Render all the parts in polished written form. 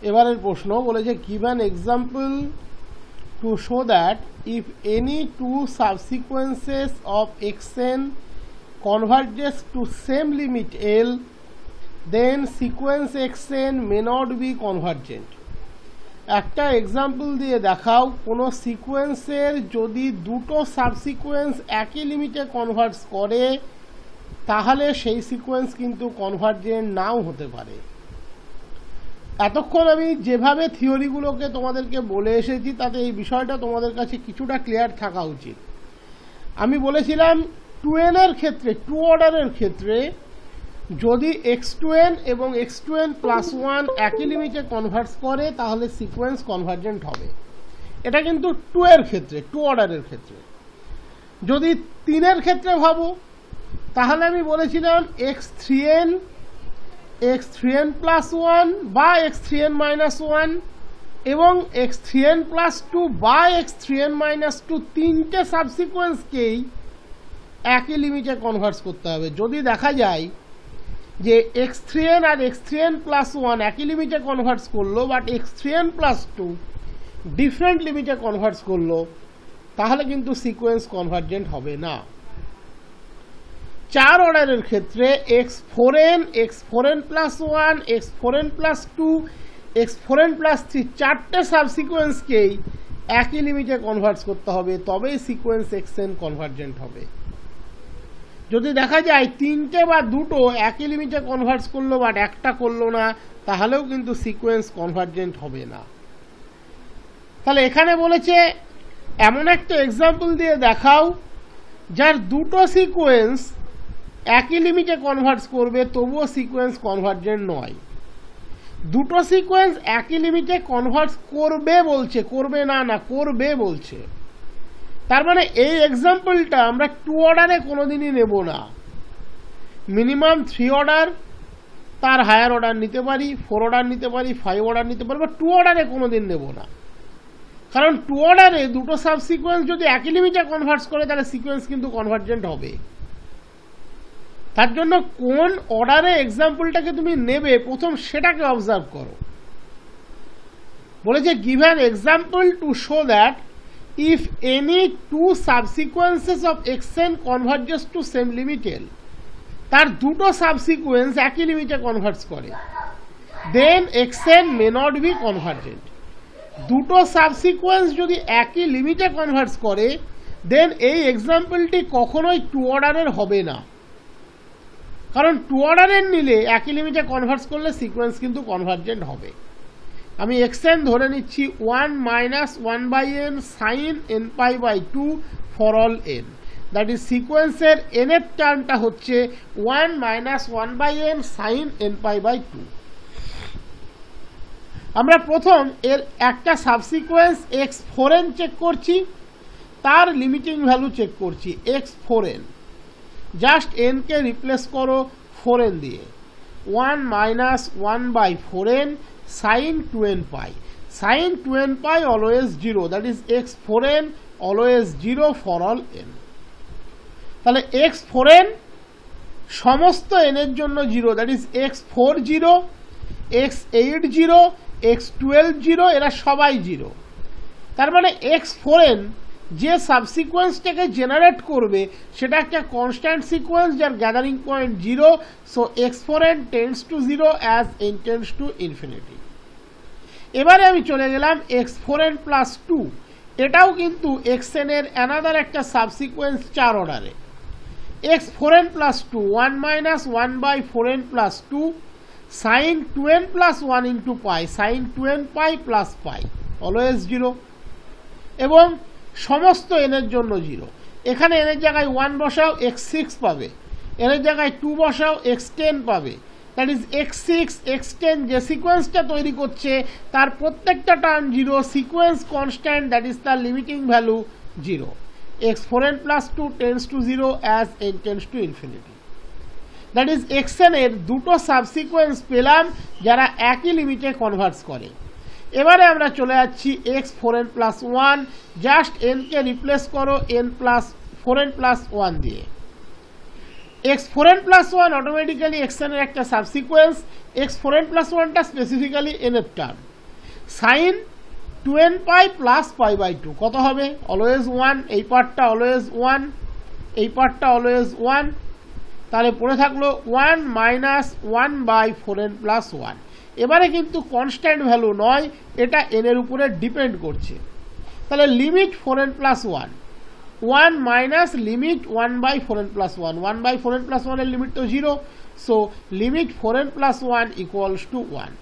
এবারের প্রশ্ন বলেছে give an example to show that if any two subsequences of xn converges to same limit L, then sequence xn may not be convergent. একটা example দিয়ে দেখাও কোনো সিকোয়েন্সের যদি দুটো সাবসিকোয়েন্স একই লিমিটে কনভার্জ করে তাহলে সেই সিকোয়েন্স কিন্তু কনভার্জেন্ট নাও হতে পারে। এতক্ষণ আমি যেভাবে থিওরিগুলোকে তোমাদেরকে বলে এসেছি তাতে এই বিষয়টা তোমাদের কাছে কিছুটা ক্লিয়ার থাকা উচিত। আমি বলেছিলাম 2n এর ক্ষেত্রে, 2 অর্ডারের ক্ষেত্রে যদি x2n এবং x2n প্লাস 1 একই লিমিটে কনভার্জ করে তাহলে সিকোয়েন্স কনভার্জেন্ট হবে। এটা কিন্তু 2 এর ক্ষেত্রে, 2 অর্ডারের ক্ষেত্রে। যদি 3 এর ক্ষেত্রে ভাবো তাহলে আমি বলেছিলাম x3n প্লাস 1 বা x3n মাইনাস 1 এবং x3n প্লাস 2 বা x3n মাইনাস 2 তিনটে সাবসিকোয়েন্সকেই একই লিমিটে কনভার্জ করতে হবে। যদি দেখা যায় যে x3n আর x3n প্লাস 1 একই লিমিটে কনভার্জ করলো বাট x3n প্লাস 2 ডিফারেন্ট লিমিটে কনভার্জ করলো তাহলে কিন্তু সিকোয়েন্স কনভার্জেন্ট হবে না। 4 অর্ডারের ক্ষেত্রে x4n plus 1 x4n plus 2 x4n plus 3 চারটে সাবসিকোয়েন্সকেই একই লিমিটে কনভার্জ করতে হবে তবেই সিকোয়েন্স xn কনভার্জেন্ট হবে। যদি দেখা যায় তিনটে বা দুটো একই লিমিটে কনভার্জ করলো বাট একটা করলো না তাহলেও কিন্তু সিকোয়েন্স কনভার্জেন্ট হবে না। তাহলে এখানে বলেছে এমন একটা এক্সাম্পল দিয়ে দেখাও যার দুটো সিকোয়েন্স একই লিমিটে কনভার্জ করবে তবুও সিকোয়েন্স কনভার্জেন্ট নয়। দুটো সিকোয়েন্স একই লিমিটে কনভার্জ করবে বলছে, করবে না, না করবে বলছে। তার মানে এই এক্সাম্পলটা আমরা 2 অর্ডারে কোনোদিনই নেব না। মিনিমাম 3 অর্ডার, তার হায়ার অর্ডার নিতে পারি, 4 অর্ডার নিতে পারি, 5 অর্ডার নিতে পারি, বা 2 অর্ডারে কোনোদিন নেব না। কারণ 2 অর্ডারে দুটো সাবসিকোয়েন্স যদি একই লিমিটে কনভার্জ করে তাহলে সিকোয়েন্স কিন্তু কনভার্জেন্ট হবে। তার জন্য কোন অর্ডারে এক্সাম্পলটাকে তুমি নেবে প্রথম সেটাকে অবজার্ভ করো। বলেছে give an example to show that if any two subsequences of xn converges to same limit L, তার দুটো সাবসিকোয়েন্স একই লিমিটে কনভার্জ করে, then xn may not be convergent. দুটো সাবসিকোয়েন্স যদি একই লিমিটে কনভার্জ করে দেন এই এক্সাম্পলটি কখনোই 2 অর্ডারের হবে না। কারণ 2 অর্ডারের নিলে একই লিমিটে কনভার্জ করলে সিকোয়েন্স কিন্তু কনভার্জেন্ট হবে। আমি xn ধরে নিচ্ছি 1 minus 1/n sine n pi by 2 for all n, that is সিকোয়েন্সের n এর টার্মটা হচ্ছে 1 minus 1/n sine n pi by 2। আমরা প্রথম এর একটা সাবসিকোয়েন্স x4n চেক করছি, তার লিমিটিং ভ্যালু চেক করছি x4n। জাস্ট n কে রিপ্লেস করো 4n দিয়ে, 1 minus 1/4n sin 2n pi, sin 2n pi always 0, that is x4n always 0 for all n। তাহলে x4n সমস্ত n এর জন্য 0, that is x40 x80 x12 এরা সবাই 0। তার মানে x4n যে সাবসিকোয়েন্সটাকে জেনারেট করবে সেটা একটা কনস্ট্যান্ট সিকোয়েন্স যার gathering point 0, so x4n tends to 0 as n tends to infinity. এবারে আমি চলে গেলাম x4n প্লাস 2, এটাও কিন্তু xn এর অ্যানাদার একটা সাবসিকোয়েন্স 4 অর্ডারে। x4n plus 2 1 minus 1/4n plus 2 sine 2n plus 1 into pi, sine 2n pi plus pi always 0, এবং সমস্ত n এর জন্য 0। এখানে n এর জায়গায় 1 বসাও x6 পাবে, n এর জায়গায় 2 বসাও x10 পাবে, দ্যাট ইজ x6 x10 যে সিকোয়েন্সটা তৈরি করছে তার প্রত্যেকটা term 0, sequence constant, that is তার limiting value 0। x4n plus 2 tends to 0 as n tends to infinity, that is xn এর দুটো সাবসিকোয়েন্স পেলাম যারা একই লিমিটে কনভার্জ করে। এবারে আমরা চলে যাচ্ছি x4n প্লাস 1, জাস্ট n কে রিপ্লেস করো n প্লাস 4n প্লাস 1 দিয়ে, x4n প্লাস 1 অটোমেটিক্যালি xn এর একটা সাবসিকোয়েন্স, x4n প্লাস 1টা স্পেসিফিক্যালি n এর term. Sine 2n pi plus pi by 2 কত হবে? অলওয়েজ 1, এই পার্টটা অলওয়েজ 1, এই পার্টটা অলওয়েজ 1, তাহলে পড়ে থাকলো 1 মাইনাস 1 বাই 4n প্লাস 1। এবারে কিন্তু কনস্ট্যান্ট ভ্যালু নয়, এটা n এর উপরে ডিপেন্ড করছে। তাহলে limit 4n plus 1, 1 minus limit 1 by 4n plus 1, 1 by 4n plus 1 এর লিমিট তো 0, so limit 4n plus 1 equals to 1।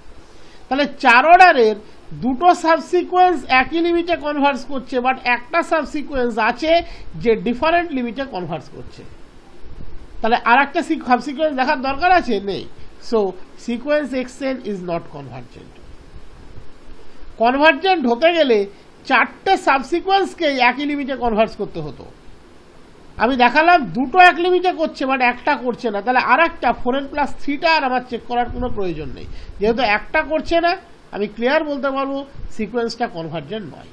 তাহলে 4 অর্ডারের দুটো সাবসিকোয়েন্স একই লিমিটে কনভার্স করছে, বাট একটা সাবসিকোয়েন্স আছে যে ডিফারেন্ট লিমিটে কনভার্স করছে। তাহলে আর একটা সাবসিকোয়েন্স দেখার দরকার আছে? নেই। So sequence xn is not convergent. Convergent হতে গেলে 4টে সাবসিকোয়েন্সকে একই লিমিটে কনভার্স করতে হতো। আমি দেখালাম দুটো এক লিমিটে করছে, বাট একটা করছে না। তাহলে আর একটা 4n প্লাস 3টা আর আমার চেক করার কোনো প্রয়োজন নেই। যেহেতু একটা করছে না, আমি ক্লিয়ার বলতে পারবো সিকোয়েন্সটা কনভার্জেন্ট নয়।